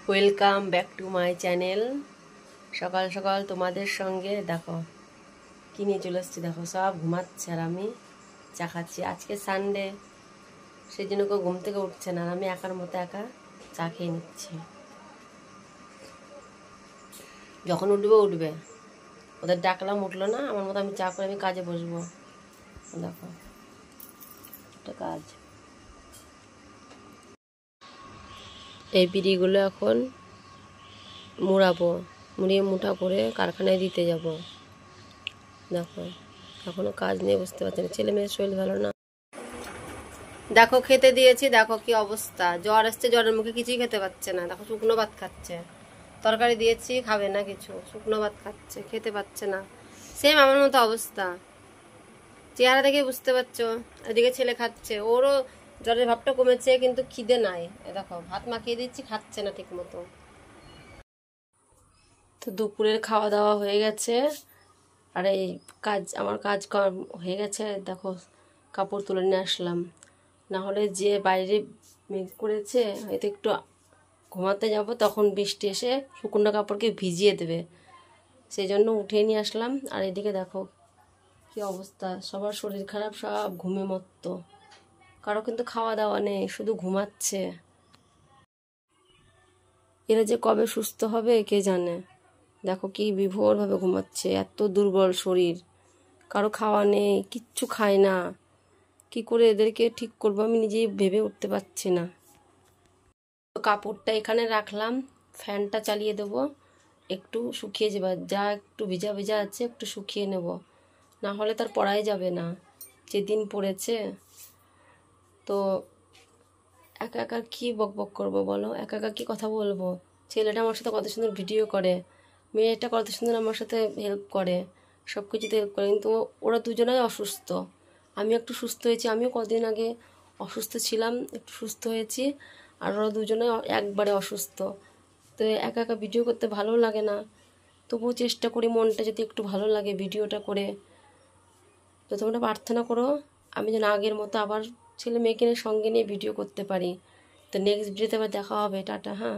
Welcome back to my channel. সকাল সকাল তোমাদের সঙ্গে দেখো কি নিয়ে চলে এসেছি। দেখো সব ঘুমাচ্ছে আর আমি চা খাচ্ছি। আজকে সানডে, সেই জন্য কেউ ঘুম থেকে উঠছে না আর আমি একার মতো একা চা খেয়ে নিচ্ছি। যখন উঠবে উঠবে, ওদের ডাকলাম উঠলো না, আমার মতো আমি চা করে আমি কাজে বসবো। দেখো একটা কাজ, এই বিড়িগুলো এখন মুড়াবো, মুড়িয়ে মুঠা করে কারখানায় দিতে যাব। দেখো এখনো কাজ নিয়ে বুঝতে পারছি না, ছেলে মেয়ের শরীর ভালো না। দেখো খেতে দিয়েছি, দেখো কি অবস্থা, জ্বর আসছে, জ্বরের মুখে কিছুই খেতে পাচ্ছে না। দেখো শুকনো ভাত খাচ্ছে, তরকারি দিয়েছি খাবে না কিছু, শুকনো ভাত খাচ্ছে, খেতে পাচ্ছে না। সেম আমার মতো অবস্থা, চেহারা দেখে বুঝতে পারছো। এদিকে ছেলে খাচ্ছে, ওরও জ্বরের ভাবটা কমেছে কিন্তু খিদে নাই। দেখো ভাত মাখিয়ে দিচ্ছি, খাচ্ছে না ঠিক মতো। তো দুপুরের খাওয়া দাওয়া হয়ে গেছে আর এই আমার কাজ হয়ে গেছে। দেখো কাপড় তুলে নিয়ে আসলাম, না হলে যে বাইরে মেঘ করেছে, হয়তো একটু ঘুমাতে যাব তখন বৃষ্টি এসে শুকনো কাপড়কে ভিজিয়ে দেবে, সেই জন্য উঠিয়ে নিয়ে আসলাম। আর এদিকে দেখো কি অবস্থা, সবার শরীর খারাপ, সব ঘুমে মত্ত, কারো কিন্তু খাওয়া দাওয়া নেই, শুধু ঘুমাচ্ছে। এরা যে কবে সুস্থ হবে কে জানে। দেখো কি বিভোরভাবে ঘুমাচ্ছে, এত দুর্বল শরীর, কারো খাওয়া নেই, কিচ্ছু খায় না। কি করে এদেরকে ঠিক করবো আমি নিজেই ভেবে উঠতে পারছি না। কাপড়টা এখানে রাখলাম, ফ্যানটা চালিয়ে দেবো, একটু শুকিয়ে যাবে, যা একটু ভিজা ভিজা আছে একটু শুকিয়ে নেব, না হলে তার পরাই যাবে না, যেদিন পড়েছে। তো একা একা কী বক বক করবো বলো, একা একা কী কথা বলবো। ছেলেটা আমার সাথে কত সুন্দর ভিডিও করে, মেয়েটা কত সুন্দর আমার সাথে হেল্প করে, সব কিছুতে হেল্প করে, কিন্তু ওরা দুজনেই অসুস্থ। আমি একটু সুস্থ হয়েছি, আমিও কদিন আগে অসুস্থ ছিলাম, একটু সুস্থ হয়েছি, আর ওরা দুজনে একবারে অসুস্থ। তো একা একা ভিডিও করতে ভালো লাগে না, তবুও চেষ্টা করি মনটা যদি একটু ভালো লাগে ভিডিওটা করে। তো তোমরা প্রার্থনা করো আমি যেন আগের মতো আবার ছেলে মেয়েকে নিয়ে সঙ্গে নিয়ে ভিডিও করতে পারি। তো নেক্সট ভিডিওতে আবার দেখা হবে, টাটা। হ্যাঁ।